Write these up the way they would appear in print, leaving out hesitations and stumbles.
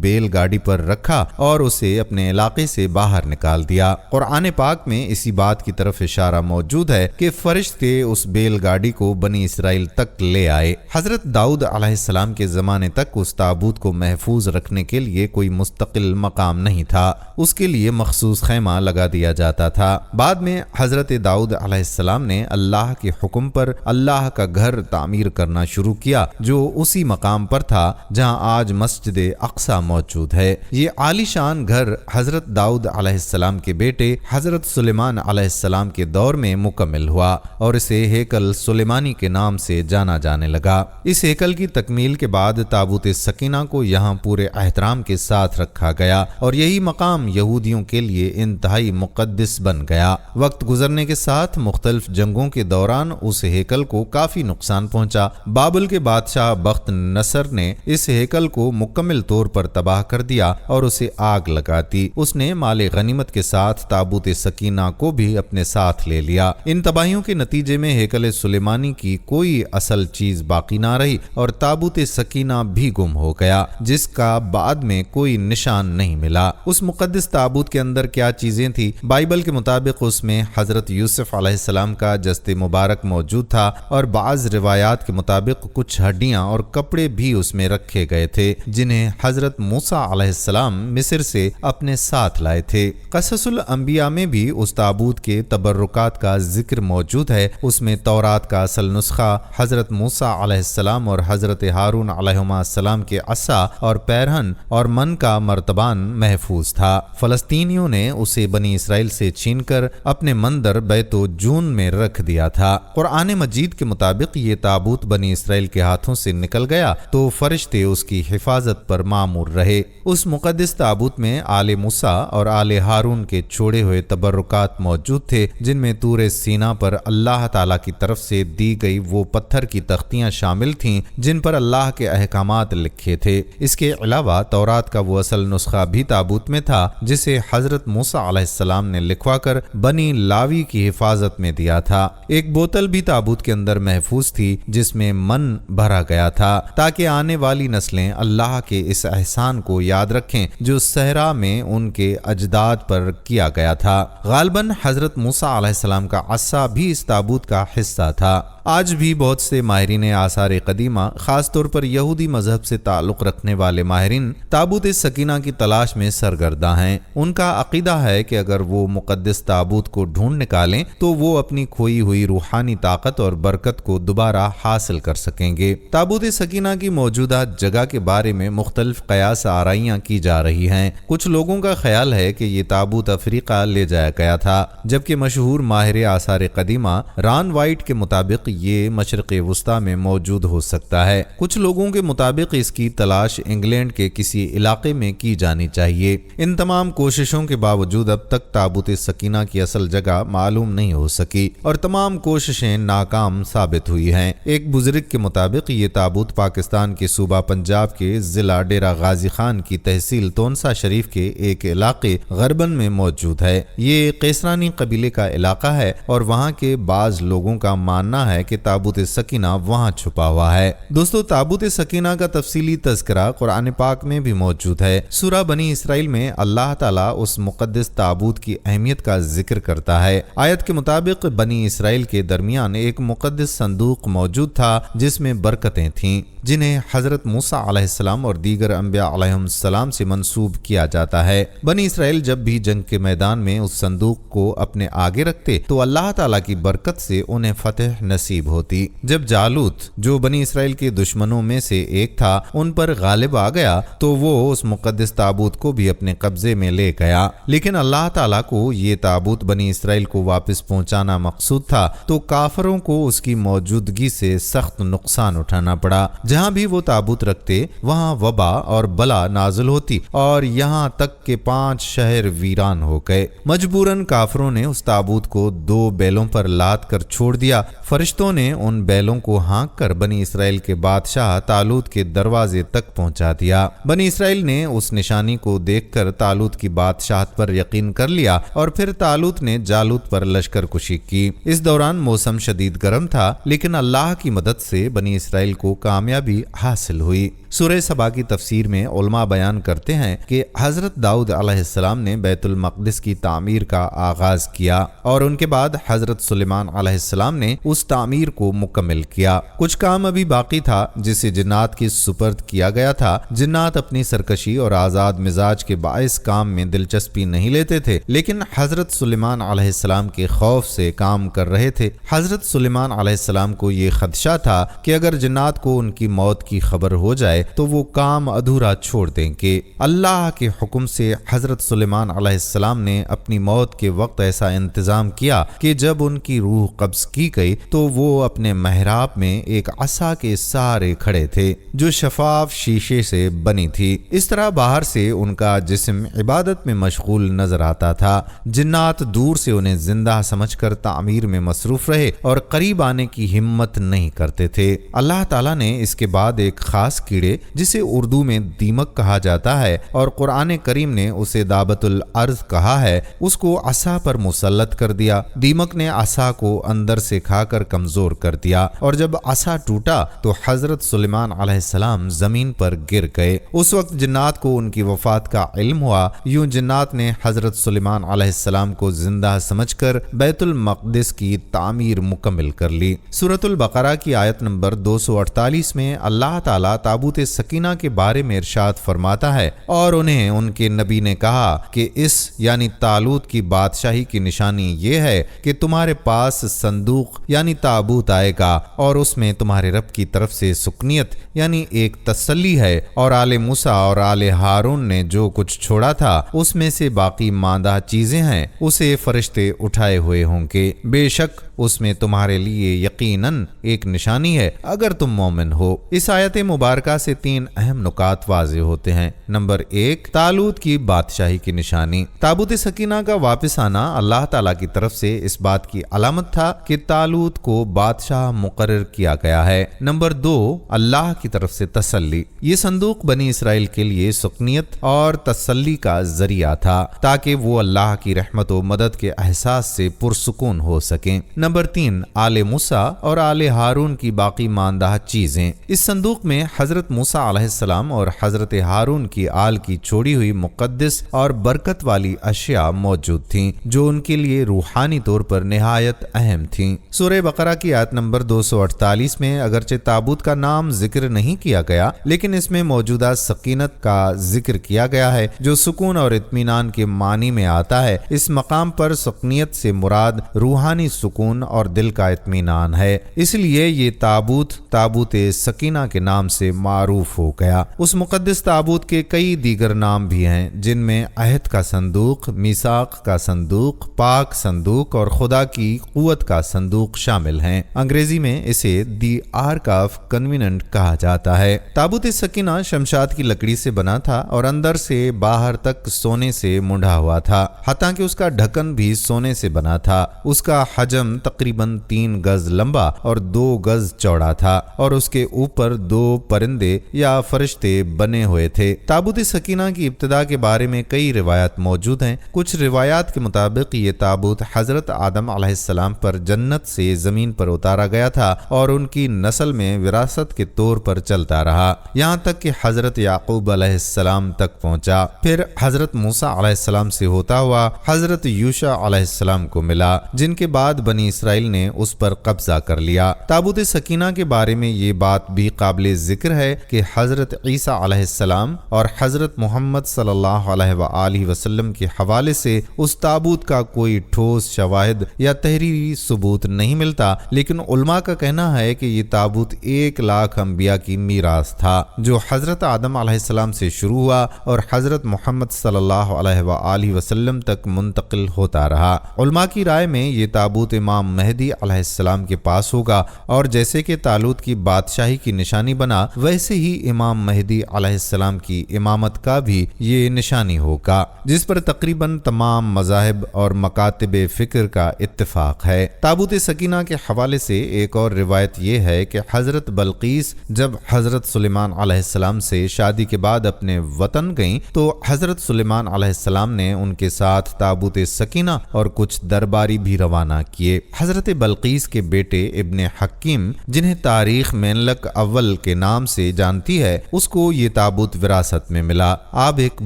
بیل گاڑی پر رکھا اور اسے اپنے علاقے سے باہر نکال دیا۔ قرآن پاک میں اسی بات کی طرف اشارہ موجود ہے کہ فرشتے اس بیل گاڑی کو بنی اسرائیل تک لے آئے۔ حضرت داؤد علیہ السلام کے زمانے تک اس تابوت کو محفوظ رکھنے کے لیے کوئی مستقل مقام نہیں تھا، اس کے لیے مخصوص خیمہ لگا دیا جاتا تھا۔ بعد میں حضرت داؤد علیہ السلام نے اللہ کے حکم پر اللہ کا گھر تعمیر کرنا شروع کیا جو اسی مقام پر تھا جہاں آج مسجد اقصی موجود ہے۔ یہ عالی شان گھر حضرت داؤد علیہ السلام کے بیٹے حضرت سلیمان علیہ السلام کے دور میں مکمل ہوا اور اسے ہیکل سلیمانی کے نام سے جانا جانے لگا۔ اس ہیکل کی تکمیل کے بعد تابوت سکینہ کو یہاں پورے احترام کے ساتھ رکھا گیا اور یہی مقام یہودیوں کے لیے انتہائی مقدس بن گیا۔ وقت گزرنے کے ساتھ مختلف جنگوں کے دوران اس ہیکل کو کافی نقصان پہنچا۔ بابل کے بادشاہ بخت نصر نے اس ہیکل کو مکمل طور پر تباہ کر دیا اور اسے آگ لگا دی۔ اس نے مال غنیمت کے ساتھ تابوت سکینہ کو بھی اپنے ساتھ لے لیا۔ ان تباہیوں کے نتیجے میں ہیکل سلیمانی کی کوئی اصل چیز باقی نہ رہی اور تابوت سکینہ بھی گم ہو گیا، جس کا بعد میں کوئی نشان نہیں ملا۔ اس مقدس تابوت کے اندر کیا چیزیں تھی؟ بائبل کے مطابق اس میں حضرت یوسف علیہ السلام کا جسد مبارک موجود تھا اور بعض روایات کے مطابق کچھ ہڈیاں اور کپڑے بھی اس میں رکھے گئے تھے جنہیں حضرت موسیٰ علیہ السلام مصر سے اپنے ساتھ لائے تھے۔ قصص الانبیاء میں بھی اس تابوت کے تبرکات کا ذکر موجود ہے۔ اس میں تورات کا اصل نسخہ، حضرت موسیٰ علیہ السلام اور حضرت ہارون علیہ السلام کے عصا اور پیرہن اور من کا مرتبان محفوظ تھا۔ فلسطینیوں نے اسے بنی اسرائیل سے چھین کر اپنے مندر بیت و جون میں رکھ دیا تھا۔ قرآن مجید کے مطابق یہ تابوت بنی اسرائیل کے ہاتھوں سے نکل گیا تو فرشتے اس کی حفاظت پر مامور رہے۔ اس مقدس تابوت میں آل موسیٰ اور آل ہارون کے چھوڑے ہوئے تبرکات موجود تھے جن میں طور سینا پر اللہ تعالیٰ کی طرف سے دی گئی وہ پتھر کی تختیاں شامل تھیں جن پر اللہ کے احکامات لکھے تھے۔ اس کے علاوہ تورات کا وہ اصل نسخہ بھی تابوت میں تھا جسے حضرت موسیٰ علیہ السلام نے لکھوا کر بنی لاوی کی حفاظت میں دیا تھا۔ ایک بوتل بھی تابوت کے اندر محفوظ تھی جس میں من بھرا گیا تھا تاکہ آنے والی نسلیں اللہ کے اس احسان کو یاد رکھیں جو صحرا میں ان کے اجداد پر کیا گیا تھا۔ غالباً حضرت موسیٰ علیہ السلام کا عصا بھی اس تابوت کا حصہ تھا۔ آج بھی بہت سے ماہرین آثار قدیمہ، خاص طور پر یہودی مذہب سے تعلق رکھنے والے ماہرین، تابوت سکینہ کی تلاش میں سرگرداں ہیں۔ ان کا عقیدہ ہے کہ اگر وہ مقدس تابوت کو ڈھونڈ نکالیں تو وہ اپنی کھوئی ہوئی روحانی طاقت اور برکت کو دوبارہ حاصل کر سکیں گے۔ تابوت سکینہ کی موجودہ جگہ کے بارے میں مختلف قیاس آرائیاں کی جا رہی ہیں۔ کچھ لوگوں کا خیال ہے کہ یہ تابوت افریقہ لے جایا گیا تھا، جبکہ مشہور ماہر آثار قدیمہ ران وائٹ کے مطابق یہ مشرق وسطی میں موجود ہو سکتا ہے۔ کچھ لوگوں کے مطابق اس کی تلاش انگلینڈ کے کسی علاقے میں کی جانی چاہیے۔ ان تمام کوششوں کے باوجود اب تک تابوت سکینہ کی اصل جگہ معلوم نہیں ہو سکی اور تمام کوششیں ناکام ثابت ہوئی ہیں۔ ایک بزرگ کے مطابق یہ تابوت پاکستان کے صوبہ پنجاب کے ضلع ڈیرہ غازی خان کی تحصیل تونسا شریف کے ایک علاقے غربن میں موجود ہے۔ یہ قیسرانی قبیلے کا علاقہ ہے اور وہاں کے بعض لوگوں کا ماننا ہے کہ تابوت سکینہ وہاں چھپا ہوا ہے۔ دوستو، تابوت سکینہ کا تفصیلی تذکرہ قرآن پاک میں بھی موجود ہے۔ سورہ بنی اسرائیل میں اللہ تعالیٰ اس مقدس تابوت کی اہمیت کا ذکر کرتا ہے۔ آیت کے مطابق بنی اسرائیل کے درمیان ایک مقدس صندوق موجود تھا جس میں برکتیں تھیں جنہیں حضرت موسیٰ علیہ السلام اور دیگر انبیاء علیہ السلام سے منسوب کیا جاتا ہے۔ بنی اسرائیل جب بھی جنگ کے میدان میں اس صندوق کو اپنے آگے رکھتے تو اللہ تعالیٰ کی برکت سے انہیں فتح نصیب ہوتی۔ جب جالوت، جو بنی اسرائیل کے دشمنوں میں سے ایک تھا، ان پر غالب آ گیا تو وہ اس مقدس تابوت کو بھی اپنے قبضے میں لے گیا، لیکن اللہ تعالیٰ کو یہ تابوت بنی اسرائیل کو واپس پہنچانا مقصود تھا تو کافروں کو اس کی موجودگی سے سخت نقصان اٹھانا پڑا۔ جہاں بھی وہ تابوت رکھتے وہاں وبا اور بلا نازل ہوتی اور یہاں تک کہ 5 شہر ویران ہو گئے۔ مجبوراً کافروں نے اس تابوت کو 2 بیلوں پر لاد کر چھوڑ دیا۔ فرشتوں فرشتوں نے ان بیلوں کو ہانک کر بنی اسرائیل کے بادشاہ طالوت کے دروازے تک پہنچا دیا۔ بنی اسرائیل نے اس نشانی کو دیکھ کر طالوت کی بادشاہت پر یقین کر لیا اور پھر طالوت نے جالوت پر لشکر کشی کی۔ اس دوران موسم شدید گرم تھا، لیکن اللہ کی مدد سے بنی اسرائیل کو کامیابی حاصل ہوئی۔ سورہ سبا کی تفسیر میں علماء بیان کرتے ہیں کہ حضرت داؤد علیہ السلام نے بیت المقدس کی تعمیر کا آغاز کیا اور ان کے بعد حضرت سلیمان علیہ السلام نے اس تعمیر کو مکمل کیا۔ کچھ کام ابھی باقی تھا جسے جنات کی سپرد کیا گیا تھا۔ جنات اپنی سرکشی اور آزاد مزاج کے باعث کام میں دلچسپی نہیں لیتے تھے، لیکن حضرت سلیمان علیہ السلام کے خوف سے کام کر رہے تھے۔ حضرت سلیمان علیہ السلام کو یہ خدشہ تھا کہ اگر جنات کو ان کی موت کی خبر ہو جائے تو وہ کام ادھورا چھوڑ دیں گے۔ اللہ کے حکم سے حضرت سلیمان علیہ السلام نے اپنی موت کے وقت ایسا انتظام کیا کہ جب ان کی روح قبض کی گئی تو وہ اپنے محراب میں ایک عصا کے سہارے کھڑے تھے جو شفاف شیشے سے بنی تھی۔ اس طرح باہر سے ان کا جسم عبادت میں مشغول نظر آتا تھا۔ جنات دور سے انہیں زندہ سمجھ کر تعمیر میں مصروف رہے اور قریب آنے کی ہمت نہیں کرتے تھے۔ اللہ تعالیٰ نے اس کے بعد ایک خاص کیڑے جسے اردو میں دیمک کہا جاتا ہے اور قرآن کریم نے اسے دابت الارض کہا ہے، اس کو عصا پر مسلط کر دیا۔ دیمک نے عصا کو اندر سے کھا کر کمزور کر دیا اور جب عصا ٹوٹا تو حضرت سلیمان علیہ السلام زمین پر گر گئے۔ اس وقت جنات کو ان کی وفات کا علم ہوا۔ یوں جنات نے حضرت سلیمان علیہ السلام کو زندہ سمجھ کر بیت المقدس کی تعمیر مکمل کر لی۔ سورۃ البقرہ کی آیت نمبر 248 میں اللہ تعالیٰ تابوت سکینہ کے بارے میں ارشاد فرماتا ہے، اور انہیں ان کے نبی نے کہا کہ اس یعنی طالوت کی بادشاہی کی نشانی یہ ہے کہ تمہارے پاس صندوق یعنی تابوت آئے گا اور اس میں تمہارے رب کی طرف سے سکنیت یعنی ایک تسلی ہے، اور آل موسیٰ اور آل ہارون نے جو کچھ چھوڑا تھا اس میں سے باقی ماندہ چیزیں ہیں اسے فرشتے اٹھائے ہوئے ہوں گے۔ بے شک اس میں تمہارے لیے یقیناً ایک نشانی ہے اگر تم مومن ہو۔ اس آیت مبارکہ سے 3 اہم نکات واضح ہوتے ہیں۔ نمبر 1، طالوت کی بادشاہی کی نشانی۔ تابوت سکینہ کا واپس آنا اللہ تعالیٰ کی طرف سے اس بات کی علامت تھا کہ طالوت کو بادشاہ مقرر کیا گیا ہے۔ نمبر 2، اللہ کی طرف سے تسلی۔ یہ صندوق بنی اسرائیل کے لیے سکنیت اور تسلی کا ذریعہ تھا تاکہ وہ اللہ کی رحمت و مدد کے احساس سے پرسکون ہو سکیں۔ نمبر 3، آل موسیٰ اور آل ہارون کی باقی ماندہ چیزیں۔ اس صندوق میں حضرت موسیٰ علیہ السلام اور حضرت ہارون کی آل کی چھوڑی ہوئی مقدس اور برکت والی اشیاء موجود تھیں جو ان کے لیے روحانی طور پر نہایت اہم تھیں۔ سورہ بقرہ کی آیت نمبر 248 میں اگرچہ تابوت کا نام ذکر نہیں کیا گیا، لیکن اس میں موجودہ سکینت کا ذکر کیا گیا ہے جو سکون اور اطمینان کے معنی میں آتا ہے۔ اس مقام پر سکنیت سے مراد روحانی سکون اور دل کا اطمینان ہے، اس لیے یہ تابوت سکینہ کے نام سے معروف ہو گیا۔ اس مقدس تابوت کے کئی دیگر نام بھی ہیں جن میں عہد کا صندوق، میثاق کا صندوق، پاک صندوق اور خدا کی قوت کا صندوق شامل ہیں۔ انگریزی میں اسے دی آرک آف کنویننٹ کہا جاتا ہے۔ تابوت سکینہ شمشاد کی لکڑی سے بنا تھا اور اندر سے باہر تک سونے سے مونڈھا ہوا تھا، حتیٰ کہ اس کا ڈھکن بھی سونے سے بنا تھا۔ اس کا حجم تقریباً 3 گز لمبا اور 2 گز چوڑا تھا اور اس کے اوپر 2 پرندے یا فرشتے بنے ہوئے تھے۔ تابوت سکینہ کی ابتدا کے بارے میں کئی روایات موجود ہیں۔ کچھ روایات کے مطابق یہ تابوت حضرت آدم علیہ السلام پر جنت سے زمین پر اتارا گیا تھا اور ان کی نسل میں وراثت کے طور پر چلتا رہا یہاں تک کہ حضرت یعقوب علیہ السلام تک پہنچا۔ پھر حضرت موسیٰ علیہ السلام سے ہوتا ہوا حضرت یوشع علیہ السلام کو ملا، جن کے بعد بنی اسرائیل نے اس پر قبضہ کر لیا۔ تابوت سکینہ کے بارے میں یہ بات بھی قابل ذکر ہے کہ حضرت عیسیٰ علیہ السلام اور حضرت محمد صلی اللہ علیہ وآلہ وسلم کے حوالے سے اس تابوت کا کوئی ٹھوس شواہد یا تحریری ثبوت نہیں ملتا، لیکن علماء کا کہنا ہے کہ یہ تابوت 1,00,000 انبیاء کی میراث تھا جو حضرت آدم علیہ السلام سے شروع ہوا اور حضرت محمد صلی اللہ علیہ وآلہ وسلم تک منتقل ہوتا رہا۔ علماء کی رائے میں یہ تابوت امام امام مہدی علیہ السلام کے پاس ہوگا، اور جیسے کہ طالوت کی بادشاہی کی نشانی بنا، ویسے ہی امام مہدی علیہ السلام کی امامت کا بھی یہ نشانی ہوگا، جس پر تقریباً تمام مذاہب اور مکاتب فکر کا اتفاق ہے۔ تابوت سکینہ کے حوالے سے ایک اور روایت یہ ہے کہ حضرت بلقیس جب حضرت سلیمان علیہ السلام سے شادی کے بعد اپنے وطن گئیں تو حضرت سلیمان علیہ السلام نے ان کے ساتھ تابوت سکینہ اور کچھ درباری بھی روانہ کیے۔ حضرت بلقیس کے بیٹے ابن حکیم، جنہیں تاریخ مینلک اول کے نام سے جانتی ہے، اس کو یہ تابوت وراثت میں ملا۔ آپ ایک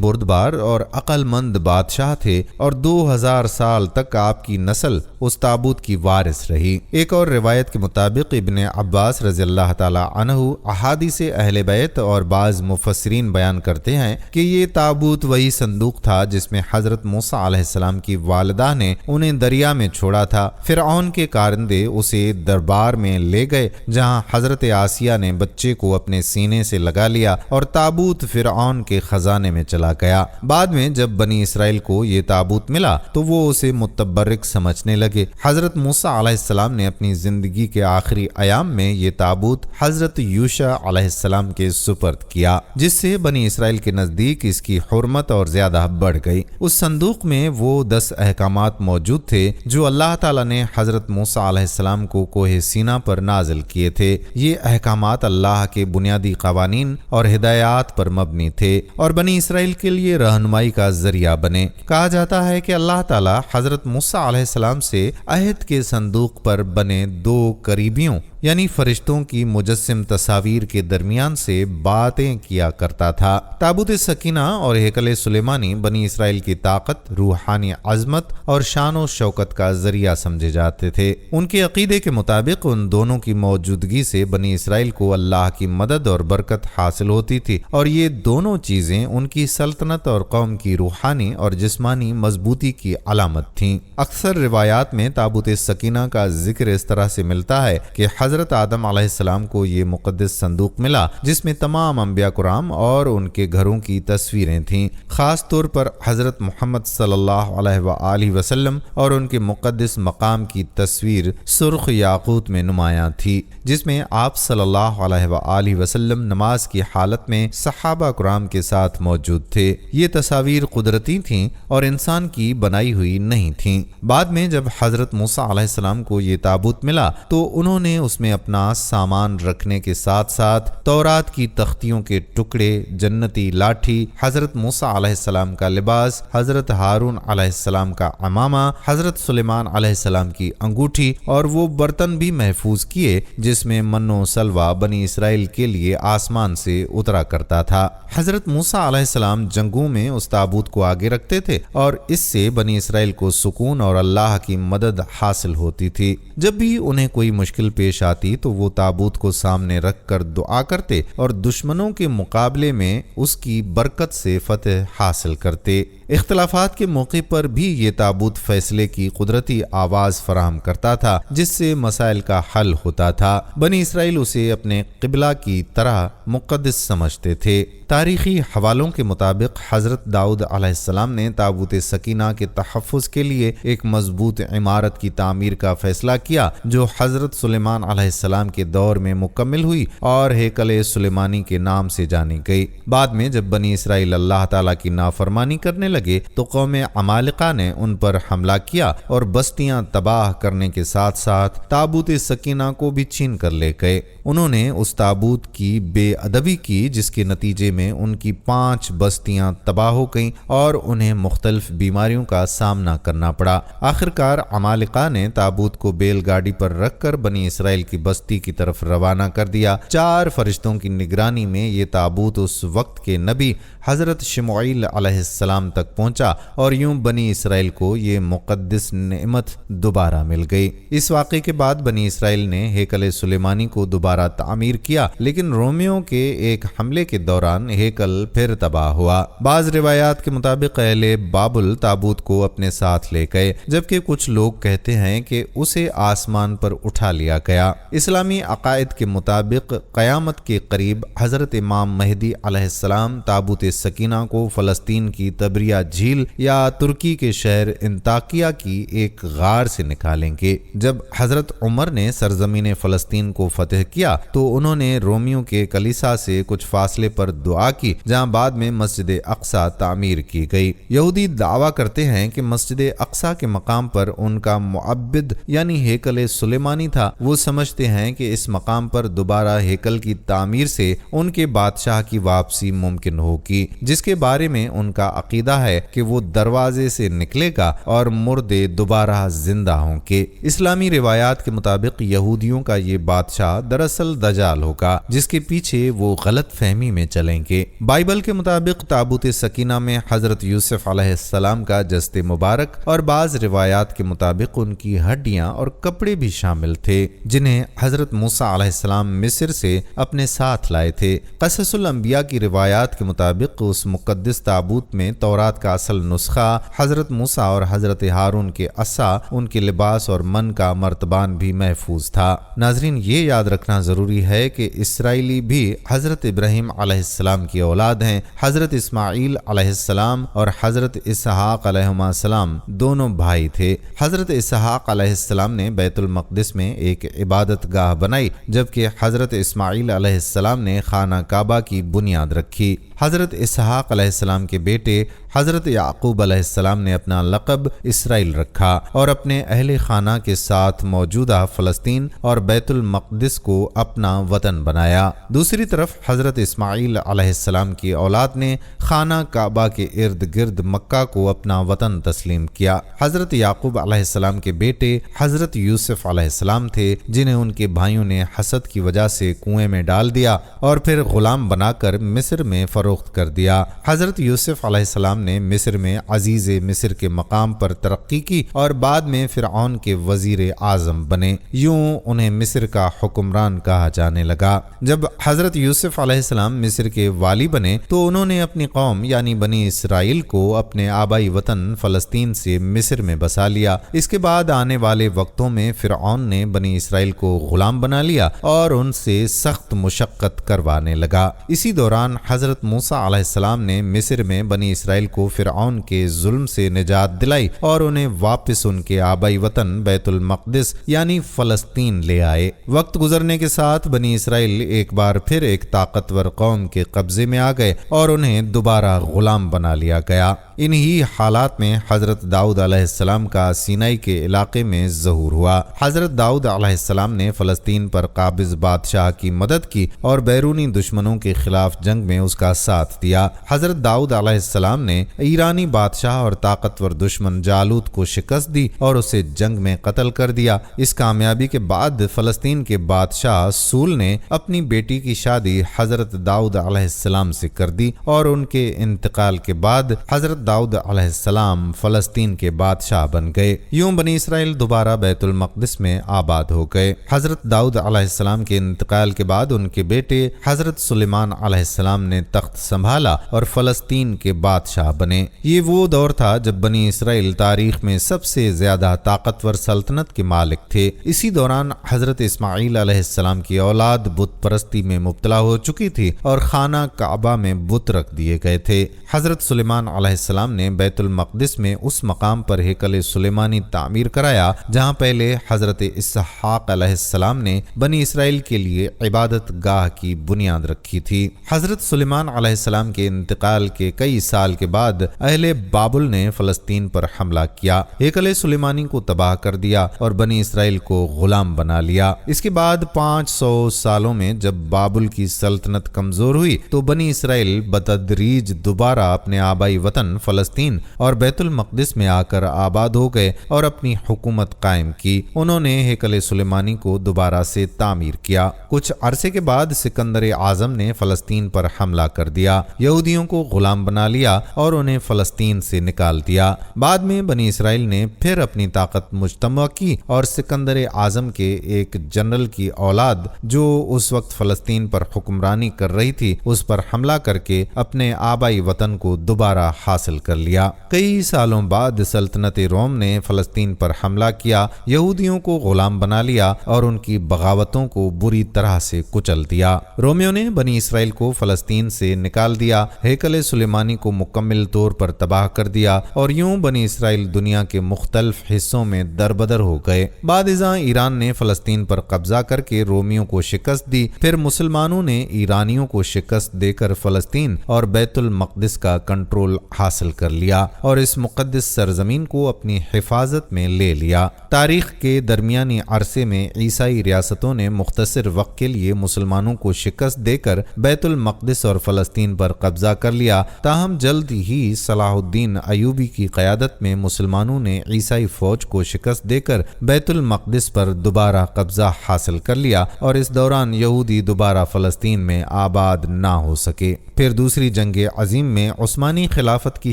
بردبار اور عقل مند بادشاہ تھے اور 2000 سال تک آپ کی نسل اس تابوت کی وارث رہی۔ ایک اور روایت کے مطابق ابن عباس رضی اللہ تعالی عنہ احادیث اہل بیت اور بعض مفسرین بیان کرتے ہیں کہ یہ تابوت وہی صندوق تھا جس میں حضرت موسیٰ علیہ السلام کی والدہ نے انہیں دریا میں چھوڑا تھا۔ فرعون کے کارندے اسے دربار میں لے گئے جہاں حضرت آسیہ نے بچے کو اپنے سینے سے لگا لیا اور تابوت فرعون کے خزانے میں چلا گیا۔ بعد میں جب بنی اسرائیل کو یہ تابوت ملا تو وہ اسے متبرک سمجھنے لگے۔ حضرت موسیٰ علیہ السلام نے اپنی زندگی کے آخری ایام میں یہ تابوت حضرت یوشع علیہ السلام کے سپرد کیا، جس سے بنی اسرائیل کے نزدیک اس کی حرمت اور زیادہ بڑھ گئی۔ اس صندوق میں وہ 10 احکامات موجود تھے جو اللہ تعالیٰ نے حضرت موسیٰ علیہ السلام کو کوہ سینا پر نازل کیے تھے۔ یہ احکامات اللہ کے بنیادی قوانین اور ہدایات پر مبنی تھے اور بنی اسرائیل کے لیے رہنمائی کا ذریعہ بنے۔ کہا جاتا ہے کہ اللہ تعالیٰ حضرت موسیٰ علیہ السلام سے عہد کے صندوق پر بنے 2 قریبیوں یعنی فرشتوں کی مجسم تصاویر کے درمیان سے باتیں کیا کرتا تھا۔ تابوت سکینہ اور ہیکل سلیمانی بنی اسرائیل کی طاقت، روحانی عظمت اور شان و شوکت کا ذریعہ سمجھے جاتے تھے۔ ان کے عقیدے کے مطابق ان دونوں کی موجودگی سے بنی اسرائیل کو اللہ کی مدد اور برکت حاصل ہوتی تھی، اور یہ دونوں چیزیں ان کی سلطنت اور قوم کی روحانی اور جسمانی مضبوطی کی علامت تھیں۔ اکثر روایات میں تابوت سکینہ کا ذکر اس طرح سے ملتا ہے کہ حضرت آدم علیہ السلام کو یہ مقدس صندوق ملا جس میں تمام انبیاء کرام اور ان کے گھروں کی تصویریں تھیں۔ خاص طور پر حضرت محمد صلی اللہ علیہ وآلہ وسلم اور ان کے مقدس مقام کی تصویر سرخ یاقوت میں نمایاں تھی، جس میں آپ صلی اللہ علیہ وآلہ وسلم نماز کی حالت میں صحابہ کرام کے ساتھ موجود تھے۔ یہ تصاویر قدرتی تھیں اور انسان کی بنائی ہوئی نہیں تھیں۔ بعد میں جب حضرت موسیٰ علیہ السلام کو یہ تابوت ملا تو انہوں نے اس میں اپنا سامان رکھنے کے ساتھ ساتھ تورات کی تختیوں کے ٹکڑے، جنتی لاٹھی، حضرت موسیٰ علیہ السلام کا لباس، حضرت ہارون علیہ السلام کا عمامہ، حضرت سلیمان علیہ السلام کی انگوٹھی اور وہ برتن بھی محفوظ کیے جس میں من و سلوہ بنی اسرائیل کے لیے آسمان سے اترا کرتا تھا۔ حضرت موسیٰ علیہ السلام جنگوں میں اس تابوت کو آگے رکھتے تھے اور اس سے بنی اسرائیل کو سکون اور اللہ کی مدد حاصل ہوتی تھی۔ جب بھی انہیں کوئی مشکل پیش آتی تو وہ تابوت کو سامنے رکھ کر دعا کرتے اور دشمنوں کے مقابلے میں اس کی برکت سے فتح حاصل کرتے۔ اختلافات کے موقع پر بھی یہ تابوت فیصلے کی قدرتی آواز فراہم کرتا تھا جس سے مسائل کا حل ہوتا تھا۔ بنی اسرائیل اسے اپنے قبلہ کی طرح مقدس سمجھتے تھے۔ تاریخی حوالوں کے مطابق حضرت داؤد علیہ السلام نے تابوت سکینہ کے تحفظ کے لیے ایک مضبوط عمارت کی تعمیر کا فیصلہ کیا جو حضرت سلیمان علیہ السلام کے دور میں مکمل ہوئی اور ہیکل سلیمانی کے نام سے جانی گئی۔ بعد میں جب بنی اسرائیل اللہ تعالیٰ کی نافرمانی کرنے لگے تو قوم عمالقہ نے ان پر حملہ کیا اور بستیاں تباہ کرنے کے ساتھ ساتھ تابوت سکینہ کو بھی چھین کر لے گئے۔ انہوں نے اس تابوت کی بے ادبی کی جس کے نتیجے میں ان کی 5 بستیاں تباہ ہو گئیں اور انہیں مختلف بیماریوں کا سامنا کرنا پڑا۔ آخرکار عمالقہ نے تابوت کو بیل گاڑی پر رکھ کر بنی اسرائیل کی بستی کی طرف روانہ کر دیا۔ 4 فرشتوں کی نگرانی میں یہ تابوت اس وقت کے نبی حضرت شمعیل علیہ السلام تک پہنچا اور یوں بنی اسرائیل کو یہ مقدس نعمت دوبارہ مل گئی۔ اس واقعے کے بعد بنی اسرائیل نے ہیکل سلیمانی کو دوبارہ دوبارہ تعمیر کیا، لیکن رومیوں کے ایک حملے کے دوران ہیکل پھر تباہ ہوا۔ بعض روایات کے مطابق اہل بابل تابوت کو اپنے ساتھ لے گئے، جبکہ کچھ لوگ کہتے ہیں کہ اسے آسمان پر اٹھا لیا گیا۔ اسلامی عقائد کے مطابق قیامت کے قریب حضرت امام مہدی علیہ السلام تابوت سکینہ کو فلسطین کی تبریہ جھیل یا ترکی کے شہر انطاکیہ کی ایک غار سے نکالیں گے۔ جب حضرت عمر نے سرزمین فلسطین کو فتح کیا تو انہوں نے رومیوں کے کلیسا سے کچھ فاصلے پر دعا کی، جہاں بعد میں مسجد اقصی تعمیر کی گئی۔ یہودی دعویٰ کرتے ہیں کہ مسجد اقصی کے مقام پر ان کا معبد یعنی ہیکل سلیمانی تھا۔ وہ سمجھتے ہیں کہ اس مقام پر دوبارہ ہیکل کی تعمیر سے ان کے بادشاہ کی واپسی ممکن ہوگی، جس کے بارے میں ان کا عقیدہ ہے کہ وہ دروازے سے نکلے گا اور مردے دوبارہ زندہ ہوں گے۔ اسلامی روایات کے مطابق یہودیوں کا یہ بادشاہ دراصل دجال ہوگا، جس کے پیچھے وہ غلط فہمی میں چلیں گے۔ بائبل کے مطابق تابوت سکینہ میں حضرت یوسف علیہ السلام کا جسد مبارک اور بعض روایات کے مطابق ان کی ہڈیاں اور کپڑے بھی شامل تھے، جنہیں حضرت موسیٰ علیہ السلام مصر سے اپنے ساتھ لائے تھے۔ قصص الانبیاء کی روایات کے مطابق اس مقدس تابوت میں تورات کا اصل نسخہ، حضرت موسیٰ اور حضرت ہارون کے عصا، ان کے لباس اور من کا مرتبان بھی محفوظ تھا۔ ناظرین، یہ یاد رکھنا ضروری ہے کہ اسرائیلی بھی حضرت ابراہیم علیہ السلام کی اولاد ہیں۔ حضرت اسماعیل علیہ السلام اور حضرت اسحاق علیہ السلام دونوں بھائی تھے۔ حضرت اسحاق علیہ السلام نے بیت المقدس میں ایک عبادت گاہ بنائی، جبکہ حضرت اسماعیل علیہ السلام نے خانہ کعبہ کی بنیاد رکھی۔ حضرت اسحاق علیہ السلام کے بیٹے حضرت یعقوب علیہ السلام نے اپنا لقب اسرائیل رکھا اور اپنے اہل خانہ کے ساتھ موجودہ فلسطین اور بیت المقدس کو اپنا وطن بنایا۔ دوسری طرف حضرت اسماعیل علیہ السلام کی اولاد نے خانہ کعبہ کے ارد گرد مکہ کو اپنا وطن تسلیم کیا۔ حضرت یعقوب علیہ السلام کے بیٹے حضرت یوسف علیہ السلام تھے، جنہیں ان کے بھائیوں نے حسد کی وجہ سے کنویں میں ڈال دیا اور پھر غلام بنا کر مصر میں فروخت کر دیا۔ حضرت یوسف علیہ السلام نے مصر میں عزیز مصر کے مقام پر ترقی کی اور بعد میں فرعون کے وزیر اعظم بنے۔ یوں انہیں مصر کا حکمران کہا جانے لگا۔ جب حضرت یوسف علیہ السلام مصر کے والی بنے تو انہوں نے اپنی قوم یعنی بنی اسرائیل کو اپنے آبائی وطن فلسطین سے مصر میں بسا لیا۔ اس کے بعد آنے والے وقتوں میں فرعون نے بنی اسرائیل کو غلام بنا لیا اور ان سے سخت مشقت کروانے لگا۔ اسی دوران حضرت موسیٰ علیہ السلام نے مصر میں بنی اسرائیل کو فرعون کے ظلم سے نجات دلائی اور انہیں واپس ان کے آبائی وطن بیت المقدس یعنی فلسطین لے آئے۔ وقت گزرنے کے ساتھ بنی اسرائیل ایک بار پھر ایک طاقتور قوم کے قبضے میں آ گئے اور انہیں دوبارہ غلام بنا لیا گیا۔ انہی حالات میں حضرت داؤد علیہ السلام کا سینائی کے علاقے میں ظہور ہوا۔ حضرت داؤد علیہ السلام نے فلسطین پر قابض بادشاہ کی مدد کی اور بیرونی دشمنوں کے خلاف جنگ میں اس کا ساتھ دیا۔ حضرت داؤد علیہ السلام نے ایرانی بادشاہ اور طاقتور دشمن جالوت کو شکست دی اور اسے جنگ میں قتل کر دیا۔ اس کامیابی کے بعد فلسطین کے بادشاہ سول نے اپنی بیٹی کی شادی حضرت داؤد علیہ السلام سے کر دی اور ان کے انتقال کے بعد حضرت داؤد علیہ السلام فلسطین کے بادشاہ بن گئے۔ یوں بنی اسرائیل دوبارہ بیت المقدس میں آباد ہو گئے۔ حضرت داؤد علیہ السلام کے انتقال کے بعد ان کے بیٹے حضرت سلیمان علیہ السلام نے تخت سنبھالا اور فلسطین کے بادشاہ بنے۔ یہ وہ دور تھا جب بنی اسرائیل تاریخ میں سب سے زیادہ طاقتور سلطنت کے مالک تھے۔ اسی دوران حضرت اسماعیل علیہ السلام کی اولاد بت پرستی میں مبتلا ہو چکی تھی اور خانہ کعبہ میں بت رکھ دیے گئے تھے۔ حضرت سلیمان علیہ السلام نے بیت المقدس میں اس مقام پر ہیکل سلیمانی تعمیر کرایا جہاں پہلے حضرت اسحاق علیہ السلام نے بنی اسرائیل کے لیے عبادت گاہ کی بنیاد رکھی تھی۔ حضرت سلیمان علیہ السلام کے انتقال کے کئی سال کے بعد اہل بابل نے فلسطین پر حملہ کیا، ہیکل سلیمانی کو تباہ کر دیا اور بنی اسرائیل کو غلام بنا لیا۔ اس کے بعد 500 سالوں میں جب بابل کی سلطنت کمزور ہوئی تو بنی اسرائیل بتدریج دوبارہ اپنے آبائی وطن فلسطین اور بیت المقدس میں آ کر آباد ہو گئے اور اپنی حکومت قائم کی۔ انہوں نے ہیکل سلیمانی کو دوبارہ سے تعمیر کیا۔ کچھ عرصے کے بعد سکندر اعظم نے فلسطین پر حملہ کر دیا، یہودیوں کو غلام بنا لیا اور انہیں فلسطین سے نکال دیا۔ بعد میں بنی اسرائیل نے پھر اپنی طاقت مجتمع کی اور سکندر اعظم کے ایک جنرل کی اولاد اولاد جو اس وقت فلسطین پر حکمرانی کر رہی تھی اس پر حملہ کر کے اپنے آبائی وطن کو دوبارہ حاصل کر لیا۔ کئی سالوں بعد سلطنت روم نے فلسطین پر حملہ کیا، یہودیوں کو غلام بنا لیا اور ان کی بغاوتوں کو بری طرح سے کچل دیا۔ رومیوں نے بنی اسرائیل کو فلسطین سے نکال دیا، ہیکل سلیمانی کو مکمل طور پر تباہ کر دیا اور یوں بنی اسرائیل دنیا کے مختلف حصوں میں دربدر ہو گئے۔ بعد ازاں ایران نے فلسطین پر قبضہ کر کے رومیوں کو شکست دی، پھر مسلمانوں نے ایرانیوں کو شکست دے کر فلسطین اور بیت المقدس کا کنٹرول حاصل کر لیا اور اس مقدس سرزمین کو اپنی حفاظت میں لے لیا۔ تاریخ کے درمیانی عرصے میں عیسائی ریاستوں نے مختصر وقت کے لیے مسلمانوں کو شکست دے کر بیت المقدس اور فلسطین پر قبضہ کر لیا، تاہم جلد ہی صلاح الدین ایوبی کی قیادت میں مسلمانوں نے عیسائی فوج کو شکست دے کر بیت المقدس پر دوبارہ قبضہ حاصل کر لیا اور اس دوران یہودی دوبارہ فلسطین میں آباد نہ ہو سکے۔ پھر دوسری جنگ عظیم میں عثمانی خلافت کی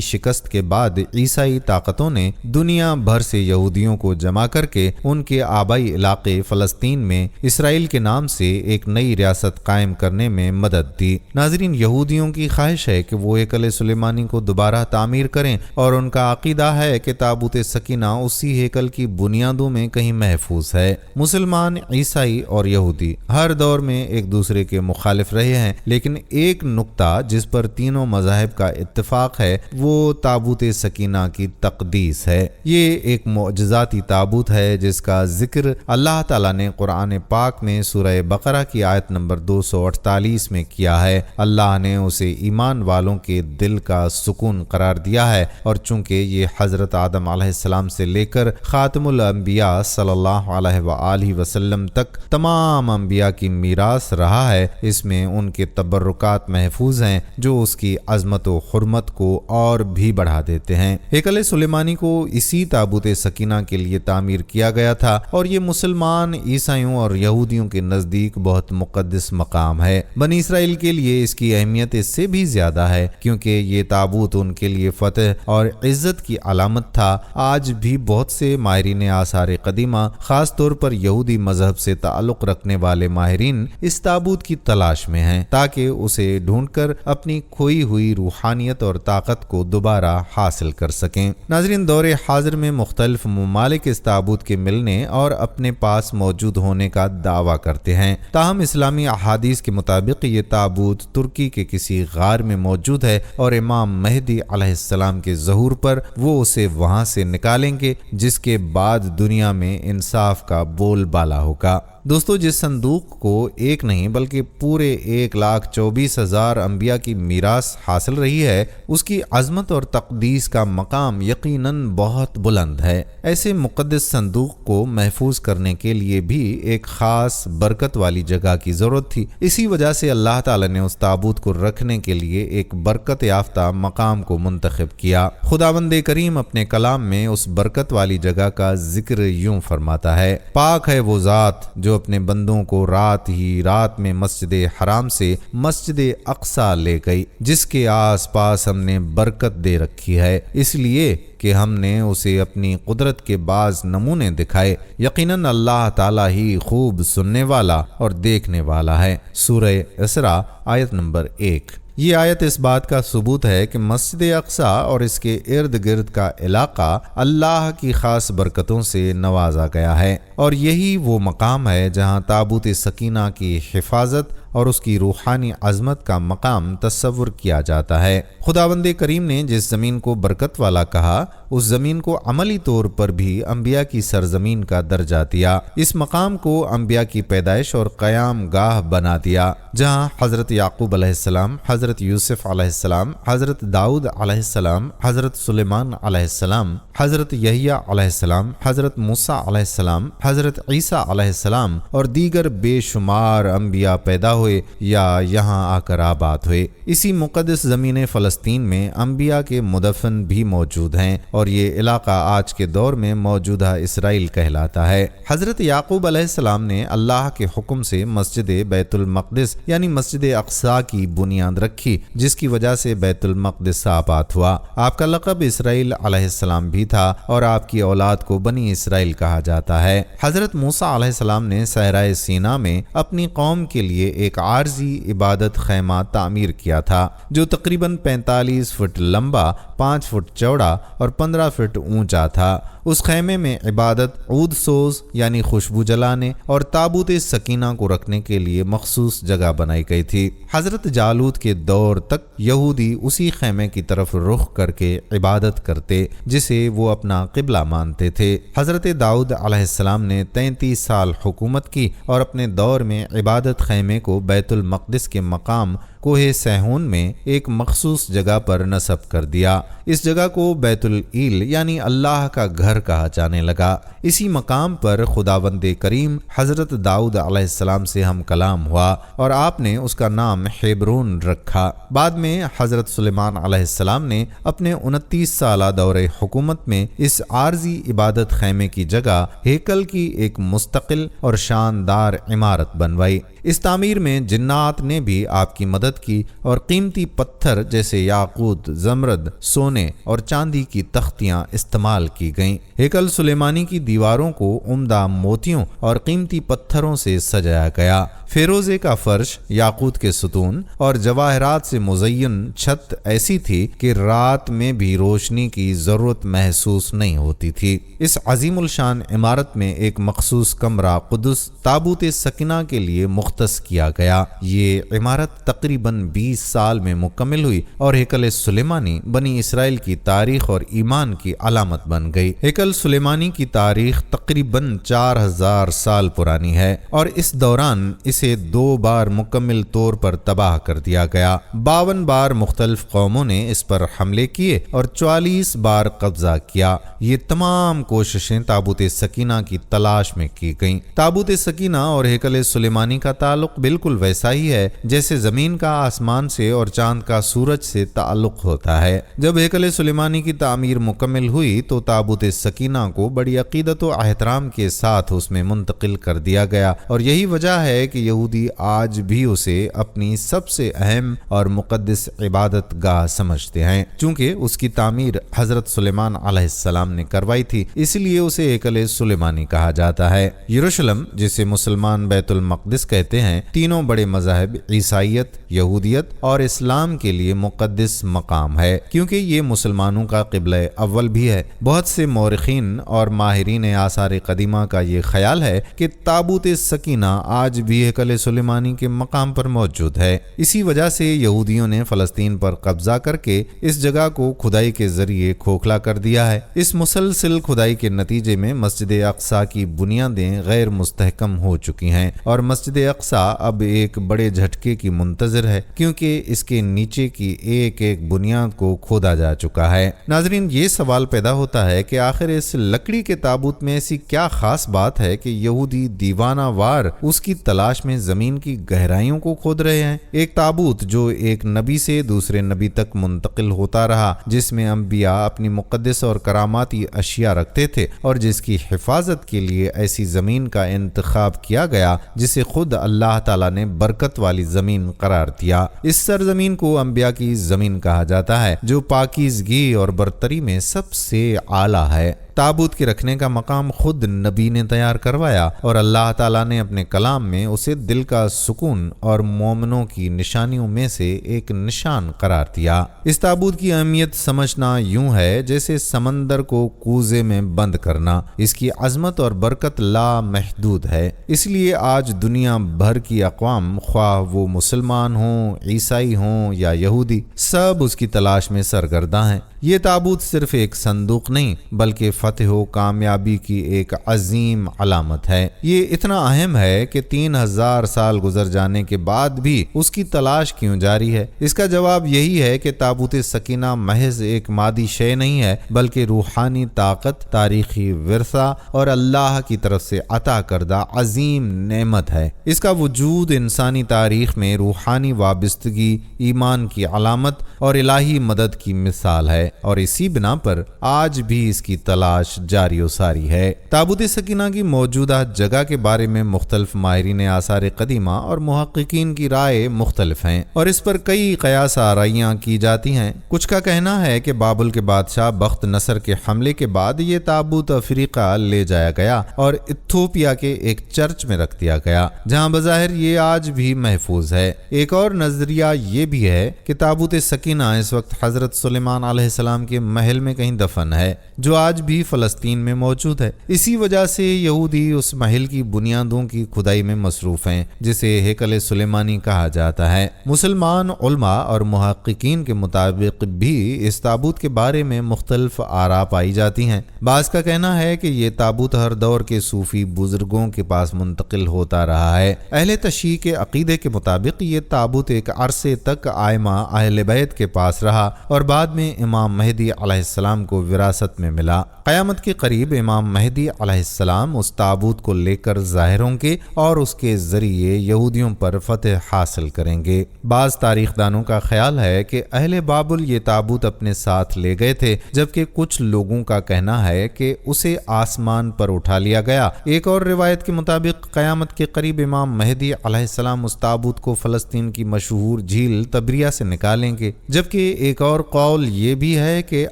شکست کے بعد عیسائی طاقتوں نے دنیا بھر سے یہودیوں کو جمع کر کے ان کے آبائی علاقے فلسطین میں اسرائیل کے نام سے ایک نئی ریاست قائم کرنے میں مدد دی۔ ناظرین، یہودیوں کی خواہش ہے کہ وہ ہیکل سلیمانی کو دوبارہ تعمیر کریں اور ان کا عقیدہ ہے کہ تابوت سکینہ اسی ہیکل کی بنیادوں میں کہیں محفوظ ہے۔ مسلمان، عیسائی اور یہودی ہر دور میں ایک دوسرے کے مخالف رہے ہیں، لیکن ایک نقطہ جس پر تینوں مذاہب کا اتفاق ہے وہ تابوت سکینہ کی تقدیس ہے۔ یہ ایک معجزاتی تابوت ہے جس کا ذکر اللہ تعالیٰ نے قرآن پاک میں سورہ بقرہ کی آیت نمبر 248 میں کیا ہے۔ اللہ نے اسے ایمان والوں کے دل کا سکون قرار دیا ہے اور چونکہ یہ حضرت آدم علیہ السلام سے لے کر خاتم الانبیاء صلی اللہ علیہ وآلہ وسلم تک تمام انبیاء کی میراث رہا ہے، اس میں ان کے تبرکات محفوظ ہیں جو اس کی عظمت و حرمت کو اور بھی بڑھا دیتے ہیں۔ ہیکل سلیمانی کو اسی تابوت سکینہ کے لیے تعمیر کیا گیا تھا اور یہ مسلمان، عیسائیوں اور یہودیوں کے نزدیک بہت مقدس مقام ہے۔ بنی اسرائیل کے لیے اس کی اہمیت اس سے بھی زیادہ ہے کیونکہ یہ تابوت ان کے لیے فتح اور عزت کی علامت تھا۔ آج بھی بہت سے ماہرین آثار قدیمہ، خاص طور پر یہودی مذہب سے تعلق رکھنے والے ماہرین، اس تابوت کی تلاش میں ہیں تاکہ اسے ڈھونڈ کر اپنی کھوئی ہوئی روحانیت اور طاقت کو دوبارہ حاصل کر سکیں۔ ناظرین، دور حاضر میں مختلف ممالک اس تابوت کے ملنے اور اپنے پاس موجود ہونے کا دعویٰ کرتے ہیں، تاہم اسلامی احادیث کے مطابق یہ تابوت ترکی کے کسی غار میں موجود ہے اور امام مہدی علیہ السلام کے ظہور پر وہ اسے وہاں سے نکالیں گے، جس کے بعد دنیا میں انصاف کا بول بالا ہوگا۔ دوستو، جس صندوق کو ایک نہیں بلکہ پورے 1,24,000 انبیاء کی میراث حاصل رہی ہے، اس کی عظمت اور تقدیس کا مقام یقیناً بہت بلند ہے۔ ایسے مقدس صندوق کو محفوظ کرنے کے لیے بھی ایک خاص برکت والی جگہ کی ضرورت تھی۔ اسی وجہ سے اللہ تعالیٰ نے اس تابوت کو رکھنے کے لیے ایک برکت یافتہ مقام کو منتخب کیا۔ خداوند کریم اپنے کلام میں اس برکت والی جگہ کا ذکر یوں فرماتا ہے: پاک ہے وہ ذات جو اپنے بندوں کو رات ہی رات میں مسجد حرام سے مسجد اقصی لے گئی، جس کے آس پاس ہم نے برکت دے رکھی ہے، اس لیے کہ ہم نے اسے اپنی قدرت کے بعض نمونے دکھائے۔ یقیناً اللہ تعالیٰ ہی خوب سننے والا اور دیکھنے والا ہے۔ سورہ اسراء آیت نمبر 1۔ یہ آیت اس بات کا ثبوت ہے کہ مسجد اقصی اور اس کے ارد گرد کا علاقہ اللہ کی خاص برکتوں سے نوازا گیا ہے، اور یہی وہ مقام ہے جہاں تابوت سکینہ کی حفاظت اور اس کی روحانی عظمت کا مقام تصور کیا جاتا ہے۔ خداوند کریم نے جس زمین کو برکت والا کہا، اس زمین کو عملی طور پر بھی انبیاء کی سرزمین کا درجہ دیا۔ اس مقام کو انبیاء کی پیدائش اور قیام گاہ بنا دیا، جہاں حضرت یعقوب علیہ السلام، حضرت یوسف علیہ السلام، حضرت داؤد علیہ السلام، حضرت سلیمان علیہ السلام، حضرت یحییٰ علیہ السلام، حضرت موسیٰ علیہ السلام، حضرت عیسیٰ علیہ السلام اور دیگر بے شمار انبیاء پیدا ہوئے ہوئے یا یہاں آ کر آباد ہوئے۔ اسی مقدس زمین فلسطین میں انبیاء کے مدفن بھی موجود ہیں اور یہ علاقہ آج کے دور میں موجودہ اسرائیل کہلاتا ہے۔ حضرت یعقوب علیہ السلام نے اللہ کے حکم سے مسجد بیت المقدس یعنی مسجد اقصی کی بنیاد رکھی، جس کی وجہ سے بیت المقدس آباد ہوا۔ آپ کا لقب اسرائیل علیہ السلام بھی تھا اور آپ کی اولاد کو بنی اسرائیل کہا جاتا ہے۔ حضرت موسیٰ علیہ السلام نے صحرائے سینا میں اپنی قوم کے لیے ایک عارضی عبادت خیمہ تعمیر کیا تھا جو تقریباً 45 فٹ لمبا، 5 فٹ چوڑا اور 15 فٹ اونچا تھا۔ اس خیمے میں عبادت، عود سوز یعنی خوشبو جلانے اور تابوت سکینہ کو رکھنے کے لیے مخصوص جگہ بنائی گئی تھی۔ حضرت جالوت کے دور تک یہودی اسی خیمے کی طرف رخ کر کے عبادت کرتے جسے وہ اپنا قبلہ مانتے تھے۔ حضرت داؤد علیہ السلام نے 33 سال حکومت کی اور اپنے دور میں عبادت خیمے کو بیت المقدس کے مقام کوہ سیہون میں ایک مخصوص جگہ پر نصب کر دیا۔ اس جگہ کو بیت العیل یعنی اللہ کا گھر کہا جانے لگا۔ اسی مقام پر خداوند کریم حضرت داؤد علیہ السلام سے ہم کلام ہوا اور آپ نے اس کا نام ہیبرون رکھا۔ بعد میں حضرت سلیمان علیہ السلام نے اپنے 29 سالہ دور حکومت میں اس عارضی عبادت خیمے کی جگہ ہیکل کی ایک مستقل اور شاندار عمارت بنوائی۔ اس تعمیر میں جنات نے بھی آپ کی مدد کی اور قیمتی پتھر جیسے یاقوت، زمرد، سونے اور چاندی کی تختیاں استعمال کی گئیں۔ ہیکل سلیمانی کی دیواروں کو عمدہ موتیوں اور قیمتی پتھروں سے سجایا گیا۔ فیروزے کا فرش، یاقوت کے ستون اور جواہرات سے مزین چھت ایسی تھی کہ رات میں بھی روشنی کی ضرورت محسوس نہیں ہوتی تھی۔ اس عظیم الشان عمارت میں ایک مخصوص کمرہ قدس تابوت سکینہ کے لیے مختص کیا گیا۔ یہ عمارت تقریباً 20 سال میں مکمل ہوئی اور ہیکل سلیمانی بنی اسرائیل کی تاریخ اور ایمان کی علامت بن گئی۔ ہیکل سلیمانی کی تاریخ تقریباً 4000 سال پرانی ہے اور اس دوران اسے 2 بار مکمل طور پر تباہ کر دیا گیا۔ 52 بار مختلف قوموں نے اس پر حملے کیے اور 44 بار قبضہ کیا۔ یہ تمام کوششیں تابوت سکینہ کی تلاش میں کی گئیں۔ تابوت سکینہ اور ہیکل سلیمانی کا تعلق بالکل ویسا ہی ہے جیسے زمین کا آسمان سے اور چاند کا سورج سے تعلق ہوتا ہے۔ جب ہیکل سلیمانی کی تعمیر مکمل ہوئی تو تابوت سکینہ کو بڑی عقیدت و احترام کے ساتھ اس میں منتقل کر دیا گیا اور یہی وجہ ہے کہ یہودی آج بھی اسے اپنی سب سے اہم اور مقدس عبادت گاہ سمجھتے ہیں۔ چونکہ اس کی تعمیر حضرت سلیمان علیہ السلام نے کروائی تھی اس لیے اسے ہیکل سلیمانی کہا جاتا ہے۔ یروشلم جسے مسلمان بیت المقدس کہتے ہیں، تینوں بڑے مذاہب عیسائیت، یہودیت اور اسلام کے لیے مقدس مقام ہے کیونکہ یہ مسلمانوں کا قبلہ اول بھی ہے۔ بہت سے مورخین اور ماہرین آثار قدیمہ کا یہ خیال ہے کہ تابوت سکینہ آج بھی ہیکل سلیمانی کے مقام پر موجود ہے۔ اسی وجہ سے یہودیوں نے فلسطین پر قبضہ کر کے اس جگہ کو کھدائی کے ذریعے کھوکھلا کر دیا ہے۔ اس مسلسل کھدائی کے نتیجے میں مسجد اقصی کی بنیادیں غیر مستحکم ہو چکی ہیں اور مسجد اقصی اب ایک بڑے جھٹکے کی منتظر ہے کیونکہ اس کے نیچے کی ایک ایک بنیاد کو کھودا جا چکا ہے۔ ناظرین، یہ سوال پیدا ہوتا ہے کہ آخر اس لکڑی کے تابوت میں ایسی کیا خاص بات ہے کہ یہودی دیوانہ وار اس کی تلاش میں زمین کی گہرائیوں کو کھود رہے ہیں؟ ایک تابوت جو ایک نبی سے دوسرے نبی تک منتقل ہوتا رہا، جس میں انبیاء اپنی مقدس اور کراماتی اشیاء رکھتے تھے اور جس کی حفاظت کے لیے ایسی زمین کا انتخاب کیا گیا جسے خود اللہ تعالیٰ نے برکت والی زمین قرار دیا۔ اس سرزمین کو انبیاء کی زمین کہا جاتا ہے جو پاکیزگی اور برتری میں سب سے اعلیٰ ہے۔ تابوت کے رکھنے کا مقام خود نبی نے تیار کروایا اور اللہ تعالیٰ نے اپنے کلام میں اسے دل کا سکون اور مومنوں کی نشانیوں میں سے ایک نشان قرار دیا۔ اس تابوت کی اہمیت سمجھنا یوں ہے جیسے سمندر کو کوزے میں بند کرنا۔ اس کی عظمت اور برکت لا محدود ہے، اس لیے آج دنیا بھر کی اقوام، خواہ وہ مسلمان ہوں، عیسائی ہوں یا یہودی، سب اس کی تلاش میں سرگرداں ہیں۔ یہ تابوت صرف ایک صندوق نہیں بلکہ فتح و کامیابی کی ایک عظیم علامت ہے۔ یہ اتنا اہم ہے کہ 3000 سال گزر جانے کے بعد بھی اس کی تلاش کیوں جاری ہے؟ اس کا جواب یہی ہے کہ تابوت سکینہ محض ایک مادی شے نہیں ہے، بلکہ روحانی طاقت، تاریخی ورثہ اور اللہ کی طرف سے عطا کردہ عظیم نعمت ہے۔ اس کا وجود انسانی تاریخ میں روحانی وابستگی، ایمان کی علامت اور الہی مدد کی مثال ہے، اور اسی بنا پر آج بھی اس کی تلاش جاری و ساری ہے۔ تابوت سکینہ کی موجودہ جگہ کے بارے میں مختلف ماہرین آثار قدیمہ اور محققین کی رائے مختلف ہیں، اور اس پر کئی قیاس آرائیاں کی جاتی ہیں۔ کچھ کا کہنا ہے کہ بابل کے بادشاہ بخت نصر کے حملے کے بعد یہ تابوت افریقہ لے جایا گیا اور ایتھوپیا کے ایک چرچ میں رکھ دیا گیا، جہاں بظاہر یہ آج بھی محفوظ ہے۔ ایک اور نظریہ یہ بھی ہے کہ تابوت سکینہ اس وقت حضرت سلیمان علیہ السلام کے محل میں کہیں دفن ہے، جو آج بھی فلسطین میں موجود ہے۔ اسی وجہ سے یہودی اس محل کی بنیادوں کی کھدائی میں مصروف ہیں، جسے ہیکل سلیمانی کہا جاتا ہے۔ مسلمان علماء اور محققین کے مطابق بھی اس تابوت کے بارے میں مختلف آراء پائی جاتی ہیں۔ بعض کا کہنا ہے کہ یہ تابوت ہر دور کے صوفی بزرگوں کے پاس منتقل ہوتا رہا ہے۔ اہل تشیع کے عقیدے کے مطابق یہ تابوت ایک عرصے تک آئمہ اہل بیت کے پاس رہا اور بعد میں امام مہدی علیہ السلام کو وراثت میں ملا۔ قیامت کے قریب امام مہدی علیہ السلام اس تابوت کو لے کر ظاہر ہوں گے اور اس کے ذریعے یہودیوں پر فتح حاصل کریں گے۔ بعض تاریخ دانوں کا خیال ہے کہ اہل بابل یہ تابوت اپنے ساتھ لے گئے تھے، جبکہ کچھ لوگوں کا کہنا ہے کہ اسے آسمان پر اٹھا لیا گیا۔ ایک اور روایت کے مطابق قیامت کے قریب امام مہدی علیہ السلام اس تابوت کو فلسطین کی مشہور جھیل تبریہ سے نکالیں گے، جبکہ ایک اور قول یہ بھی ہے کہ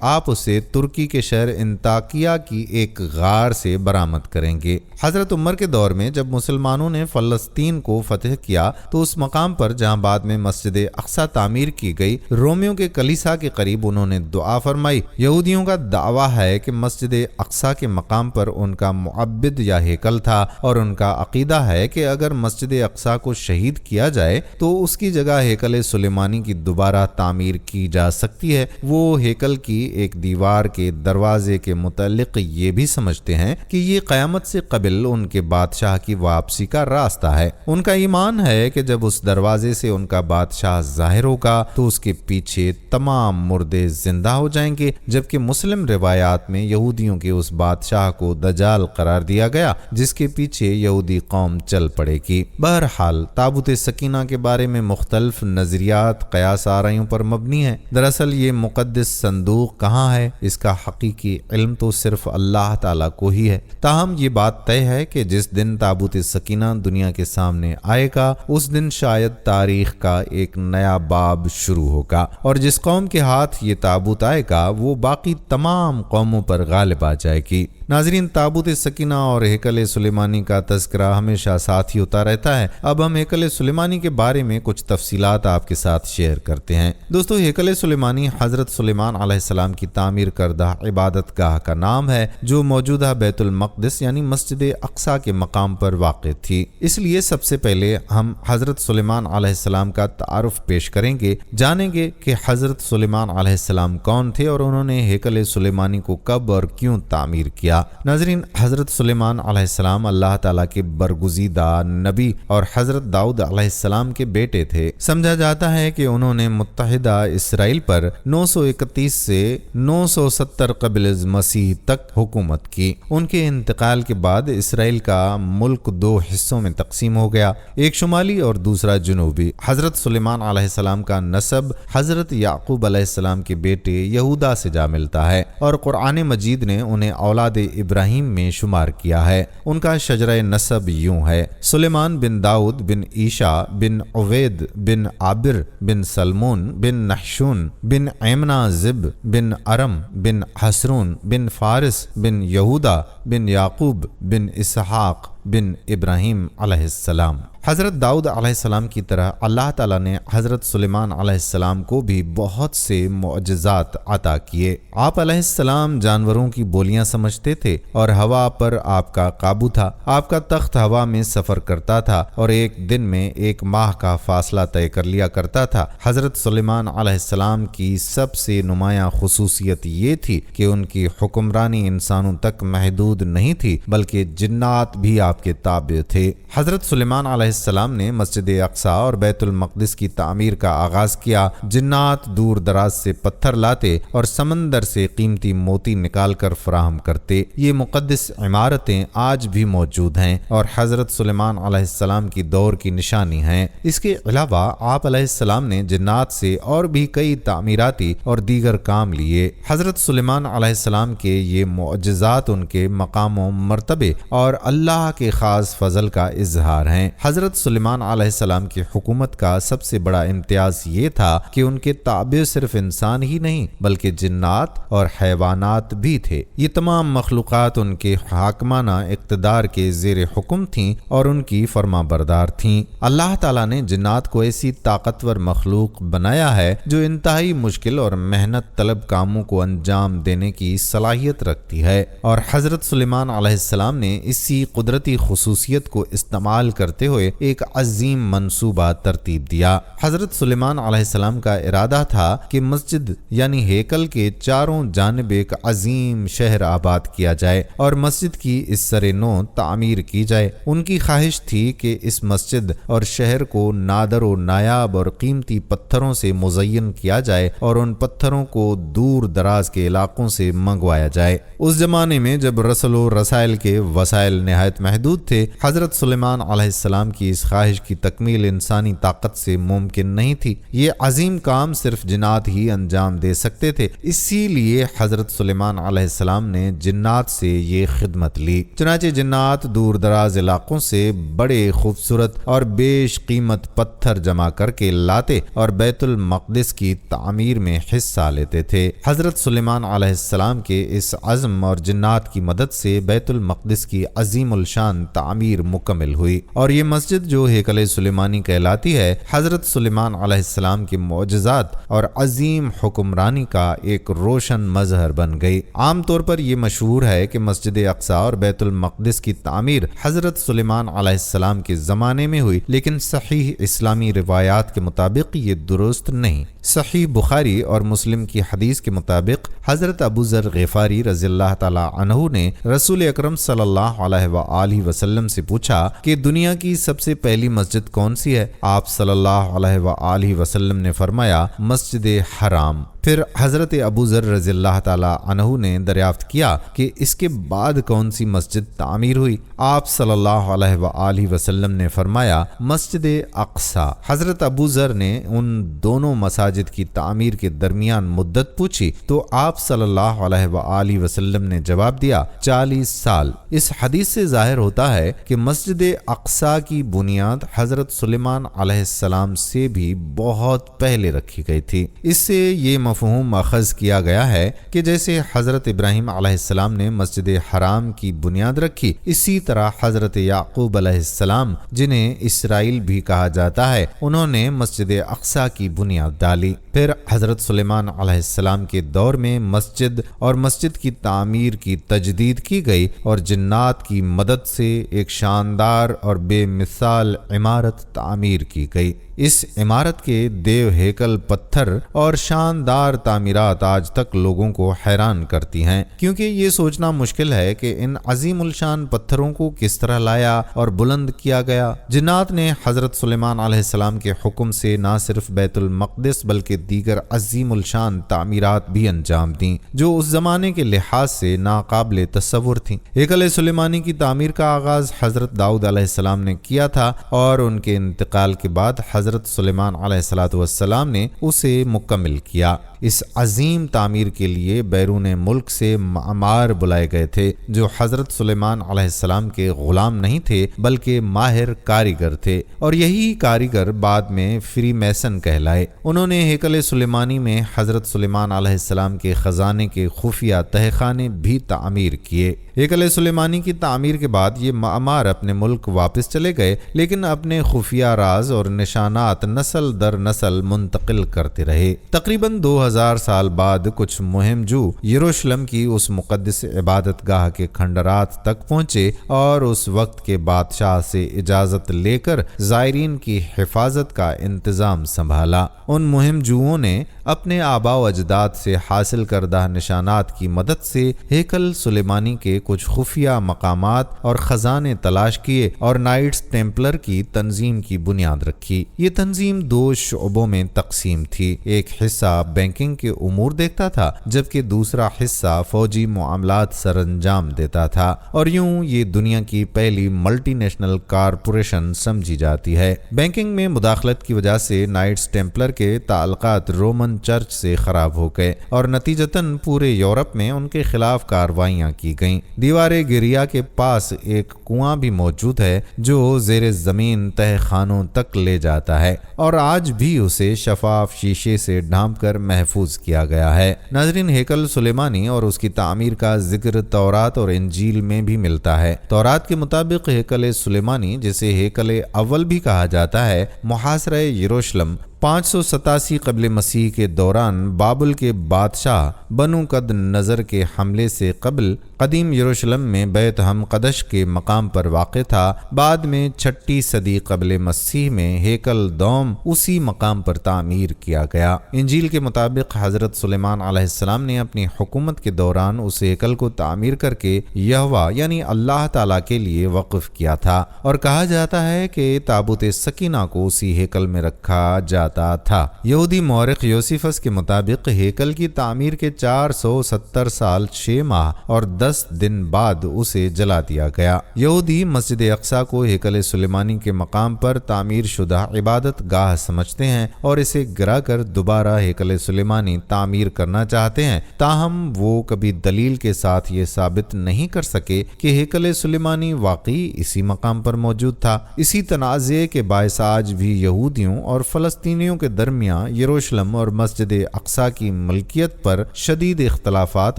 آپ اسے ترکی کے شہر انطاکیہ کی ایک غار سے برآمد کریں گے۔ حضرت عمر کے دور میں جب مسلمانوں نے فلسطین کو فتح کیا تو اس مقام پر جہاں بعد میں مسجد اقصی تعمیر کی گئی، رومیوں کے کلیسا کے قریب انہوں نے دعا فرمائی۔ یہودیوں کا دعویٰ ہے کہ مسجد اقصی کے مقام پر ان کا معبد یا ہیکل تھا، اور ان کا عقیدہ ہے کہ اگر مسجد اقصی کو شہید کیا جائے تو اس کی جگہ ہیکل سلیمانی کی دوبارہ تعمیر کی جا سکتی ہے۔ وہ ہیکل کی ایک دیوار کے دروازے کے متعلق یہ بھی سمجھتے ہیں کہ یہ قیامت سے قبل ان کے بادشاہ کی واپسی کا راستہ ہے۔ ان کا ایمان ہے کہ جب اس دروازے سے ان کا بادشاہ ظاہر ہوگا تو اس کے پیچھے تمام مردے زندہ ہو جائیں گے، جبکہ مسلم روایات میں یہودیوں کے اس بادشاہ کو دجال قرار دیا گیا جس کے پیچھے یہودی قوم چل پڑے گی۔ بہرحال تابوت سکینہ کے بارے میں مختلف نظریات قیاس آرائیوں پر مبنی ہیں۔ دراصل یہ مقدس صندوق کہاں ہے، اس کا حقیقی علم تو صرف اللہ تعالیٰ کو ہی ہے۔ تاہم یہ بات طے ہے کہ جس دن تابوت سکینہ دنیا کے سامنے آئے گا، اس دن شاید تاریخ کا ایک نیا باب شروع ہوگا، اور جس قوم کے ہاتھ یہ تابوت آئے گا وہ باقی تمام قوموں پر غالب آ جائے گی۔ ناظرین، تابوت سکینہ اور ہیکل سلیمانی کا تذکرہ ہمیشہ ساتھ ہی ہوتا رہتا ہے۔ اب ہم ہیکل سلیمانی کے بارے میں کچھ تفصیلات آپ کے ساتھ شیئر کرتے ہیں۔ دوستو، ہیکل سلیمانی حضرت سلیمان علیہ السلام کی تعمیر کردہ عبادت گاہ کا نام ہے، جو موجودہ بیت المقدس یعنی مسجد اقصی کے مقام پر واقع تھی۔ اس لیے سب سے پہلے ہم حضرت سلیمان علیہ السلام کا تعارف پیش کریں گے، جانیں گے کہ حضرت سلیمان علیہ السلام کون تھے اور انہوں نے ہیکل سلیمانی کو کب اور کیوں تعمیر کیا۔ ناظرین، حضرت سلیمان علیہ السلام اللہ تعالیٰ کے برگزیدہ نبی اور حضرت داؤد علیہ السلام کے بیٹے تھے۔ سمجھا جاتا ہے کہ انہوں نے متحدہ اسرائیل پر 931 سے 970 قبل از مسیح تک حکومت کی۔ ان کے انتقال کے بعد اسرائیل کا ملک دو حصوں میں تقسیم ہو گیا، ایک شمالی اور دوسرا جنوبی۔ حضرت سلیمان علیہ السلام کا نسب حضرت یعقوب علیہ السلام کے بیٹے یہودا سے جا ملتا ہے، اور قرآن مجید نے انہیں اولاد ابراہیم میں شمار کیا ہے۔ ان کا شجرہ نسب یوں ہے: سلیمان بن داؤد بن عیشا بن عوید بن عابر بن سلمون بن نحشون بن ایمنا زب بن ارم بن حسرون بن فارس بن یہودا بن یعقوب بن اسحاق بن ابراہیم علیہ السلام۔ حضرت داؤد علیہ السلام کی طرح اللہ تعالیٰ نے حضرت سلیمان علیہ السلام کو بھی بہت سے معجزات عطا کیے۔ آپ علیہ السلام جانوروں کی بولیاں سمجھتے تھے اور ہوا پر آپ کا قابو تھا۔ آپ کا تخت ہوا میں سفر کرتا تھا اور ایک دن میں 1 ماہ کا فاصلہ طے کر لیا کرتا تھا۔ حضرت سلیمان علیہ السلام کی سب سے نمایاں خصوصیت یہ تھی کہ ان کی حکمرانی انسانوں تک محدود نہیں تھی بلکہ جنات بھی آپ کے تابع تھے۔ حضرت سلیمان علیہ السلام نے مسجد اقصیٰ اور بیت المقدس کی تعمیر کا آغاز کیا۔ جنات دور دراز سے پتھر لاتے اور سمندر سے قیمتی موتی نکال کر فراہم کرتے۔ یہ مقدس عمارتیں آج بھی موجود ہیں اور حضرت سلیمان علیہ السلام کی دور کی نشانی ہیں۔ اس کے علاوہ آپ علیہ السلام نے جنات سے اور بھی کئی تعمیراتی اور دیگر کام لیے۔ حضرت سلیمان علیہ السلام کے یہ معجزات ان کے مقام و مرتبے اور اللہ کے خاص فضل کا اظہار ہیں۔ حضرت سلیمان علیہ السلام کی حکومت کا سب سے بڑا امتیاز یہ تھا کہ ان کے تابع صرف انسان ہی نہیں بلکہ جنات اور حیوانات بھی تھے۔ یہ تمام مخلوقات ان کے حاکمانہ اقتدار کے زیر حکم تھیں اور ان کی فرما بردار تھیں۔ اللہ تعالیٰ نے جنات کو ایسی طاقتور مخلوق بنایا ہے جو انتہائی مشکل اور محنت طلب کاموں کو انجام دینے کی صلاحیت رکھتی ہے، اور حضرت سلیمان علیہ السلام نے اسی قدرتی خصوصیت کو استعمال کرتے ہوئے ایک عظیم منصوبہ ترتیب دیا۔ حضرت سلیمان علیہ السلام کا ارادہ تھا کہ مسجد یعنی ہیکل کے چاروں جانب ایک عظیم شہر آباد کیا جائے اور مسجد کی اس سر نو تعمیر کی جائے۔ ان کی خواہش تھی کہ اس مسجد اور شہر کو نادر و نایاب اور قیمتی پتھروں سے مزین کیا جائے اور ان پتھروں کو دور دراز کے علاقوں سے منگوایا جائے۔ اس زمانے میں جب رسل و رسائل کے وسائل نہایت محدود تھے، حضرت سلیمان علیہ السلام کی اس خواہش کی تکمیل انسانی طاقت سے ممکن نہیں تھی۔ یہ عظیم کام صرف جنات ہی انجام دے سکتے تھے، اسی لیے حضرت سلیمان علیہ السلام نے جنات سے یہ خدمت لی۔ چنانچہ جنات دور دراز علاقوں سے بڑے خوبصورت اور بیش قیمت پتھر جمع کر کے لاتے اور بیت المقدس کی تعمیر میں حصہ لیتے تھے۔ حضرت سلیمان علیہ السلام کے اس عزم اور جنات کی مدد سے بیت المقدس کی عظیم الشان تعمیر مکمل ہوئی، اور یہ مسجد جو ہیکل سلیمانی کہلاتی ہے حضرت سلیمان علیہ السلام کے معجزات اور عظیم حکمرانی کا ایک روشن مظہر بن گئی۔ عام طور پر یہ مشہور ہے کہ مسجد اقصیٰ اور بیت المقدس کی تعمیر حضرت سلیمان علیہ السلام کے زمانے میں ہوئی، لیکن صحیح اسلامی روایات کے مطابق یہ درست نہیں۔ صحیح بخاری اور مسلم کی حدیث کے مطابق حضرت ابو ذر غفاری رضی اللہ تعالی عنہ نے رسول اکرم صلی اللہ علیہ وآلہ وسلم سے پوچھا کہ دنیا کی سب سے پہلی مسجد کون سی ہے؟ آپ صلی اللہ علیہ وآلہ وسلم نے فرمایا مسجد حرام۔ پھر حضرت ابو ذر رضی اللہ تعالی عنہ نے دریافت کیا کہ اس کے بعد کون سی مسجد تعمیر ہوئی؟ آپ صلی اللہ علیہ وآلہ وسلم نے فرمایا مسجد اقصیٰ۔ حضرت ابو ذر نے ان دونوں مساجد کی تعمیر کے درمیان مدت پوچھی تو آپ صلی اللہ علیہ وآلہ وسلم نے جواب دیا 40 سال۔ اس حدیث سے ظاہر ہوتا ہے کہ مسجد اقصیٰ کی بنیاد حضرت سلیمان علیہ السلام سے بھی بہت پہلے رکھی گئی تھی۔ اس سے یہ مفہوم اخذ کیا گیا ہے کہ جیسے حضرت ابراہیم علیہ السلام نے مسجد حرام کی بنیاد رکھی، اسی طرح حضرت یعقوب علیہ السلام جنہیں اسرائیل بھی کہا جاتا ہے انہوں نے مسجد اقصیٰ کی بنیاد ڈالی۔ پھر حضرت سلیمان علیہ السلام کے دور میں مسجد اور مسجد کی تعمیر کی تجدید کی گئی اور جنات کی مدد سے ایک شاندار اور بے مثال عمارت تعمیر کی گئی۔ اس عمارت کے دیو ہیکل پتھر اور شاندار تعمیرات آج تک لوگوں کو حیران کرتی ہیں، کیونکہ یہ سوچنا مشکل ہے کہ ان عظیم الشان پتھروں کو کس طرح لایا اور بلند کیا گیا۔ جنات نے حضرت سلیمان علیہ السلام کے حکم سے نہ صرف بیت المقدس بلکہ دیگر عظیم الشان تعمیرات بھی انجام دیں جو اس زمانے کے لحاظ سے ناقابل تصور تھیں۔ ہیکل سلیمانی کی تعمیر کا آغاز حضرت داؤد علیہ السلام نے کیا تھا اور ان کے انتقال کے بعد حضرت سلیمان علیہ السلام نے اسے مکمل کیا۔ اس عظیم تعمیر کے لیے بیرون ملک سے معمار بلائے گئے تھے جو حضرت سلیمان علیہ السلام کے غلام نہیں تھے بلکہ ماہر کاریگر تھے، اور یہی کاریگر بعد میں فری میسن کہلائے۔ انہوں نے ہیکل سلیمانی میں حضرت سلیمان علیہ السلام کے خزانے کے خفیہ تہخانے بھی تعمیر کیے۔ ہیکل سلیمانی کی تعمیر کے بعد یہ معمار اپنے ملک واپس چلے گئے، لیکن اپنے خفیہ راز اور نشانات نسل در نسل منتقل کرتے رہے۔ تقریباً 2000 سال بعد کچھ مہم جو یروشلم کی اس مقدس عبادت گاہ کے کھنڈرات تک پہنچے اور اس وقت کے بادشاہ سے اجازت لے کر زائرین کی حفاظت کا انتظام سنبھالا۔ ان مہم جوؤں نے اپنے آباء و اجداد سے حاصل کردہ نشانات کی مدد سے ہیکل سلیمانی کے کچھ خفیہ مقامات اور خزانے تلاش کیے اور نائٹس ٹیمپلر کی تنظیم کی بنیاد رکھی۔ یہ تنظیم 2 شعبوں میں تقسیم تھی، ایک حصہ بینکنگ کے امور دیکھتا تھا جبکہ دوسرا حصہ فوجی معاملات سر انجام دیتا تھا، اور یوں یہ دنیا کی پہلی ملٹی نیشنل کارپوریشن سمجھی جاتی ہے۔ بینکنگ میں مداخلت کی وجہ سے نائٹس ٹیمپلر کے تعلقات رومن چرچ سے خراب ہو گئے اور نتیجتاً پورے یورپ میں ان کے خلاف کارروائیاں کی گئیں۔ دیوار گریا کے پاس ایک کنواں بھی موجود ہے جو زیر زمین تہ خانوں تک لے جاتا ہے، اور آج بھی اسے شفاف شیشے سے ڈھانپ کر محفوظ کیا گیا ہے۔ ناظرین، ہیکل سلیمانی اور اس کی تعمیر کا ذکر تورات اور انجیل میں بھی ملتا ہے۔ تورات کے مطابق ہیکل سلیمانی، جسے ہیکل اول بھی کہا جاتا ہے، محاصرہ یروشلم 587 قبل مسیح کے دوران بابل کے بادشاہ بنو قد نظر کے حملے سے قبل قدیم یروشلم میں بیت ہمقدش کے مقام پر واقع تھا۔ بعد میں 6 صدی قبل مسیح میں ہیکل دوم اسی مقام پر تعمیر کیا گیا۔ انجیل کے مطابق حضرت سلیمان علیہ السلام نے اپنی حکومت کے دوران اس ہیکل کو تعمیر کر کے یہوہ یعنی اللہ تعالیٰ کے لیے وقف کیا تھا، اور کہا جاتا ہے کہ تابوت سکینہ کو اسی ہیکل میں رکھا جاتا تھا۔ یہودی مورخ یوسیفس کے مطابق ہیکل کی تعمیر کے 470 سال 6 ماہ اور 10 دن بعد اسے جلا دیا گیا۔ یہودی مسجد اقصی کو ہیکل سلیمانی کے مقام پر تعمیر شدہ عبادت گاہ سمجھتے ہیں اور اسے گرا کر دوبارہ ہیکل سلیمانی تعمیر کرنا چاہتے ہیں، تاہم وہ کبھی دلیل کے ساتھ یہ ثابت نہیں کر سکے کہ ہیکل سلیمانی واقعی اسی مقام پر موجود تھا۔ اسی تنازع کے باعث آج بھی یہودیوں اور فلسطینیوں کے درمیان یروشلم اور مسجد اقصی کی ملکیت پر شدید اختلافات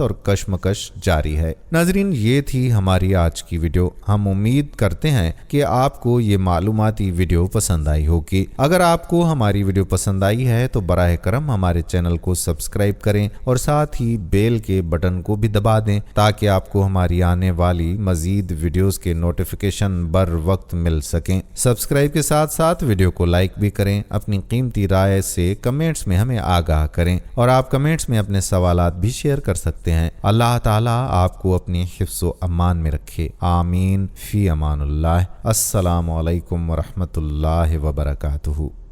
اور کشمکش جاری ہے۔ ناظرین، یہ تھی ہماری آج کی ویڈیو۔ ہم امید کرتے ہیں کہ آپ کو یہ معلوماتی ویڈیو پسند آئی ہوگی۔ اگر آپ کو ہماری ویڈیو پسند آئی ہے تو براہ کرم ہمارے چینل کو سبسکرائب کریں اور ساتھ ہی بیل کے بٹن کو بھی دبا دیں تاکہ آپ کو ہماری آنے والی مزید ویڈیوز کے نوٹیفیکیشن بر وقت مل سکیں۔ سبسکرائب کے ساتھ ساتھ ویڈیو کو لائک بھی کریں، اپنی قیمتی رائے سے کمنٹس میں ہمیں آگاہ کریں، اور آپ کمنٹس میں اپنے سوالات بھی شیئر کر سکتے ہیں۔ اللہ تعالیٰ آپ کو اپنی حفظ و امان میں رکھے، آمین، فی امان اللہ۔ السلام علیکم ورحمۃ اللہ وبرکاتہ۔